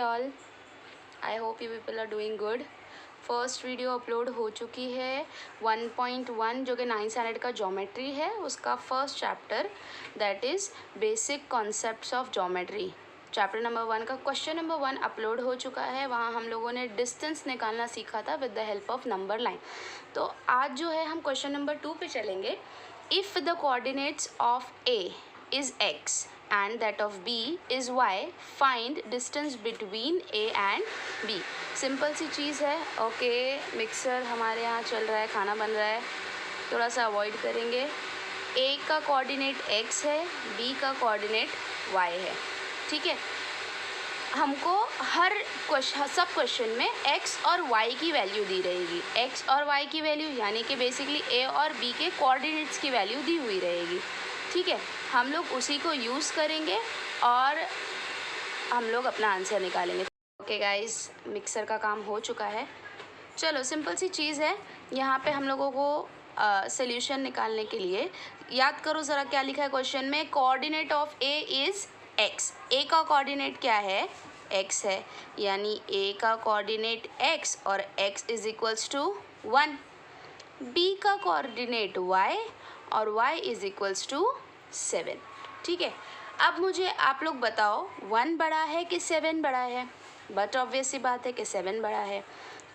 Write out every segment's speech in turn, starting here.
all. I hope you people are doing good. First video upload हो चुकी है 1.1 जो कि 9th स्टैंडर्ड का ज्योमेट्री है, उसका first chapter that is basic concepts of geometry. Chapter number 1 का क्वेश्चन नंबर 1 अपलोड हो चुका है। वहाँ हम लोगों ने डिस्टेंस निकालना सीखा था with the help of number line. तो आज जो है हम क्वेश्चन नंबर 2 पे चलेंगे। If the coordinates of A is x and that of B is Y, find distance between A and B। Simple सी चीज़ है। ओके, मिक्सर हमारे यहाँ चल रहा है, खाना बन रहा है, थोड़ा सा अवॉइड करेंगे। A का कोऑर्डिनेट X है, B का कोऑर्डिनेट Y है, ठीक है। हमको हर सब क्वेश्चन में x और y की वैल्यू दी रहेगी। x और y की वैल्यू यानी कि बेसिकली a और b के कोऑर्डिनेट्स की वैल्यू दी हुई रहेगी, ठीक है। हम लोग उसी को यूज़ करेंगे और हम लोग अपना आंसर निकालेंगे। ओके गाइस, मिक्सर का काम हो चुका है। चलो, सिंपल सी चीज़ है। यहाँ पे हम लोगों को सॉल्यूशन निकालने के लिए याद करो ज़रा क्या लिखा है क्वेश्चन में। Coordinate of A is X. A का कोऑर्डिनेट क्या है? एक्स है, यानी ए का कोऑर्डिनेट एक्स और X is equals to 1। B का कोऑर्डिनेट y और y इज इक्वल्स टू 7, ठीक है। अब मुझे आप लोग बताओ 1 बड़ा है कि 7 बड़ा है? बट ऑब्वियस सी बात है कि 7 बड़ा है।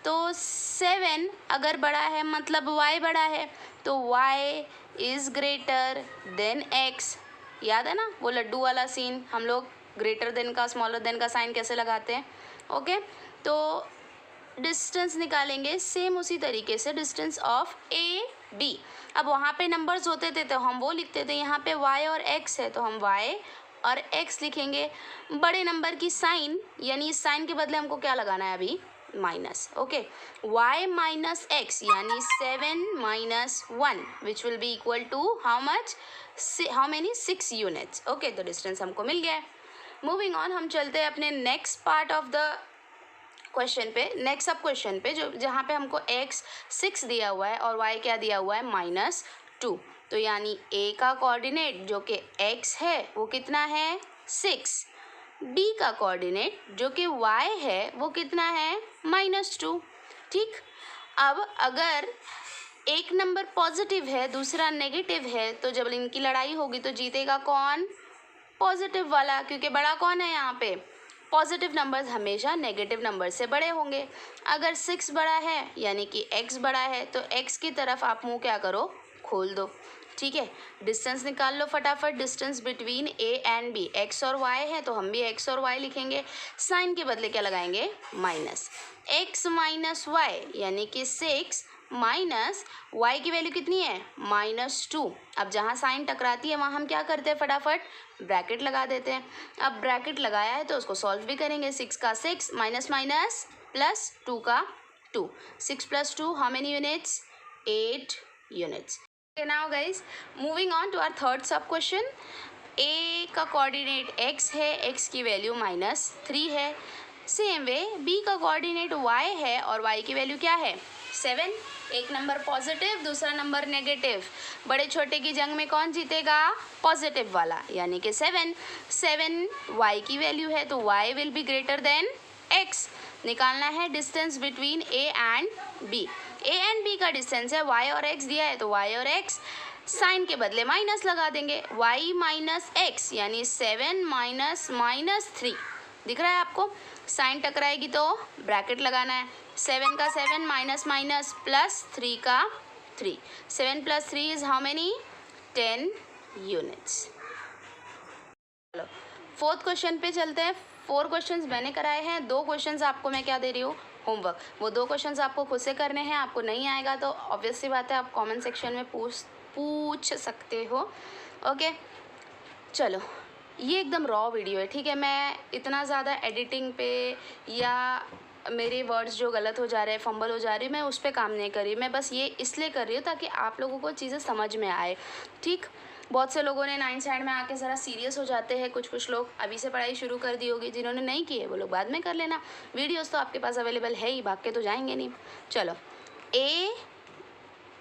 तो 7 अगर बड़ा है मतलब y बड़ा है, तो y is greater than x। याद है ना वो लड्डू वाला सीन, हम लोग ग्रेटर देन का स्मॉलर देन का साइन कैसे लगाते हैं। ओके, तो डिस्टेंस निकालेंगे सेम उसी तरीके से, डिस्टेंस ऑफ ए बी। अब वहाँ पे नंबर्स होते थे तो हम वो लिखते थे, यहाँ पे y और x है तो हम y और x लिखेंगे। बड़े नंबर की साइन, यानी इस साइन के बदले हमको क्या लगाना है अभी? Minus. Okay, y minus x यानी 7 minus 1 which will be equal to how much? How many? 6 units. Okay, तो डिस्टेंस हमको मिल गया है। मूविंग ऑन, हम चलते हैं अपने next part of the question पे, नेक्स्ट सब क्वेश्चन पे, जो जहाँ पे हमको x 6 दिया हुआ है और y क्या दिया हुआ है? -2। तो यानी a का कोऑर्डिनेट जो कि x है वो कितना है? 6। b का कोऑर्डिनेट जो कि y है वो कितना है? -2, ठीक। अब अगर एक नंबर पॉजिटिव है दूसरा नेगेटिव है, तो जब इनकी लड़ाई होगी तो जीतेगा कौन? पॉजिटिव वाला, क्योंकि बड़ा कौन है यहाँ पे? पॉजिटिव नंबर्स हमेशा नेगेटिव नंबर से बड़े होंगे। अगर 6 बड़ा है यानी कि x बड़ा है, तो x की तरफ आप मुंह क्या करो? खोल दो, ठीक है। डिस्टेंस निकाल लो फटाफट। Distance between a and b, x और y है तो हम भी x और y लिखेंगे। साइन के बदले क्या लगाएंगे? माइनस। x माइनस वाई यानी कि 6 माइनस y की वैल्यू कितनी है? -2। अब जहाँ साइन टकराती है वहाँ हम क्या करते हैं? फटाफट ब्रैकेट लगा देते हैं। अब ब्रैकेट लगाया है तो उसको सॉल्व भी करेंगे। 6 का 6 माइनस माइनस प्लस 2 का 2, 6 + 2 how many units? 8 units. Okay, now guys, moving on to our third sub question. A का कोऑर्डिनेट x है, x की वैल्यू -3 है। सेम वे b का कोऑर्डिनेट y है और y की वैल्यू क्या है? 7। एक नंबर पॉजिटिव दूसरा नंबर नेगेटिव, बड़े छोटे की जंग में कौन जीतेगा? पॉजिटिव वाला, यानी कि 7 y की वैल्यू है तो y will be greater than x। निकालना है distance between a and b। a and b का डिस्टेंस है, y और x दिया है तो y और x, साइन के बदले माइनस लगा देंगे। y माइनस एक्स यानी 7 माइनस -3 दिख रहा है आपको? साइन टकराएगी तो ब्रैकेट लगाना है। 7 का 7 माइनस माइनस प्लस 3 का 3, 7 + 3 इज हाउ मेनी? 10 यूनिट्स। चलो, फोर्थ क्वेश्चन पे चलते हैं। 4 क्वेश्चंस मैंने कराए हैं, 2 क्वेश्चंस आपको मैं क्या दे रही हूँ? होमवर्क। वो 2 क्वेश्चंस आपको खुद से करने हैं। आपको नहीं आएगा तो ऑब्वियस सी बात है आप कमेंट सेक्शन में पूछ सकते हो। ओके, चलो, ये एकदम रॉ वीडियो है, ठीक है। मैं इतना ज़्यादा एडिटिंग पे या मेरे वर्ड्स जो गलत हो जा रहे हैं, फंबल हो जा रही है, मैं उस पर काम नहीं कर रही। मैं बस ये इसलिए कर रही हूँ ताकि आप लोगों को चीज़ें समझ में आए, ठीक। बहुत से लोगों ने 9th स्टैंडर्ड में आके ज़रा सीरियस हो जाते हैं। कुछ लोग अभी से पढ़ाई शुरू कर दी होगी, जिन्होंने नहीं की है वो लोग बाद में कर लेना। वीडियोज़ तो आपके पास अवेलेबल है ही, भाग के तो जाएंगे नहीं। चलो, ए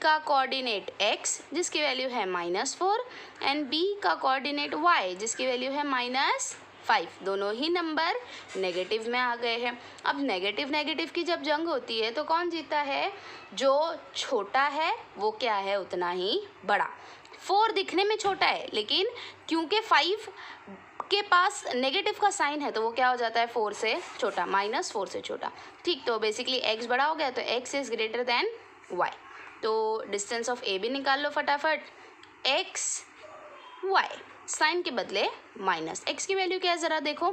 का कोऑर्डिनेट x जिसकी वैल्यू है -4 एंड b का कोऑर्डिनेट y जिसकी वैल्यू है 5 दोनों ही नंबर नेगेटिव में आ गए हैं। अब नेगेटिव नेगेटिव की जब जंग होती है तो कौन जीता है? जो छोटा है वो क्या है? उतना ही बड़ा। 4 दिखने में छोटा है लेकिन क्योंकि 5 के पास नेगेटिव का साइन है तो वो क्या हो जाता है? 4 से छोटा, -4 से छोटा। ठीक, तो बेसिकली x बड़ा हो गया तो x is greater than y। तो डिस्टेंस ऑफ ए भी निकाल लो फटाफट। x y साइन के बदले माइनस, x की वैल्यू क्या है ज़रा देखो,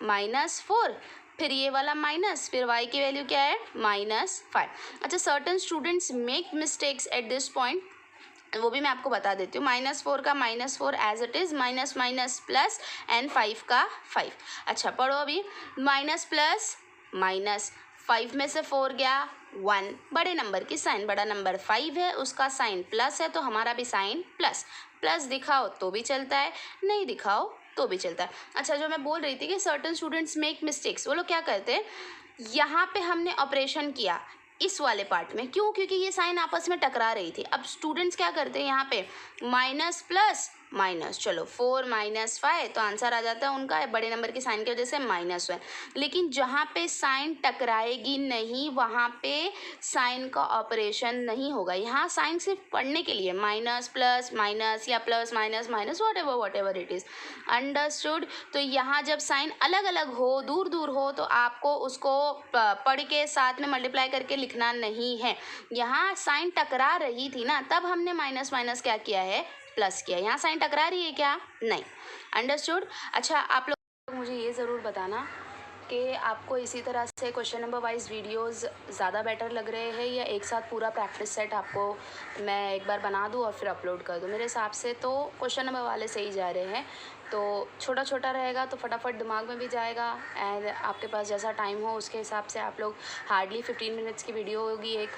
-4, फिर ये वाला माइनस, फिर y की वैल्यू क्या है? -5। अच्छा, certain students make mistakes at this point, वो भी मैं आपको बता देती हूँ। -4 का -4 as it is, minus minus plus, and 5 का 5। अच्छा पढ़ो अभी, माइनस प्लस माइनस, 5 में से 4 गया 1, बड़े नंबर की साइन, बड़ा नंबर 5 है, उसका साइन प्लस है तो हमारा भी साइन प्लस। प्लस दिखाओ तो भी चलता है, नहीं दिखाओ तो भी चलता है। अच्छा, जो मैं बोल रही थी कि सर्टन स्टूडेंट्स मेक मिस्टेक्स, वो लोग क्या करते हैं, यहाँ पे हमने ऑपरेशन किया इस वाले पार्ट में, क्यों? क्योंकि ये साइन आपस में टकरा रही थी। अब स्टूडेंट्स क्या करते हैं यहाँ पे, माइनस प्लस माइनस, चलो 4 - 5 तो आंसर आ जाता है उनका बड़े नंबर की साइन की वजह से -1। लेकिन जहाँ पे साइन टकराएगी नहीं वहाँ पे साइन का ऑपरेशन नहीं होगा। यहाँ साइन सिर्फ पढ़ने के लिए, माइनस प्लस माइनस या plus minus minus, what ever it is, understood. तो यहाँ जब साइन अलग अलग हो, दूर दूर हो, तो आपको उसको पढ़ के साथ में मल्टीप्लाई करके लिखना नहीं है। यहाँ साइन टकरा रही थी ना, तब हमने माइनस माइनस क्या किया है? प्लस किया। यहाँ साइन टकरा रही है क्या? नहीं। अंडरस्टूड। अच्छा, आप लोग मुझे ये ज़रूर बताना कि आपको इसी तरह से क्वेश्चन नंबर वाइज वीडियोस ज़्यादा बेटर लग रहे हैं या एक साथ पूरा प्रैक्टिस सेट आपको मैं एक बार बना दूँ और फिर अपलोड कर दूँ। मेरे हिसाब से तो क्वेश्चन नंबर वाले से ही जा रहे हैं, तो छोटा छोटा रहेगा तो फटाफट दिमाग में भी जाएगा, एंड आपके पास जैसा टाइम हो उसके हिसाब से आप लोग हार्डली 15 मिनट्स की वीडियो होगी एक,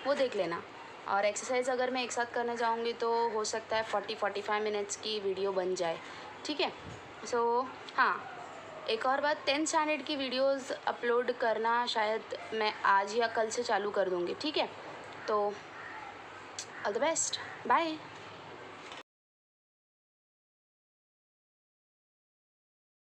वो देख लेना। और एक्सरसाइज अगर मैं एक साथ करने जाऊँगी तो हो सकता है 40-45 मिनट्स की वीडियो बन जाए। ठीक है, सो हाँ, एक और बात, 10th स्टैंडर्ड की वीडियोस अपलोड करना शायद मैं आज या कल से चालू कर दूँगी। ठीक है, तो ऑल द बेस्ट, बाय।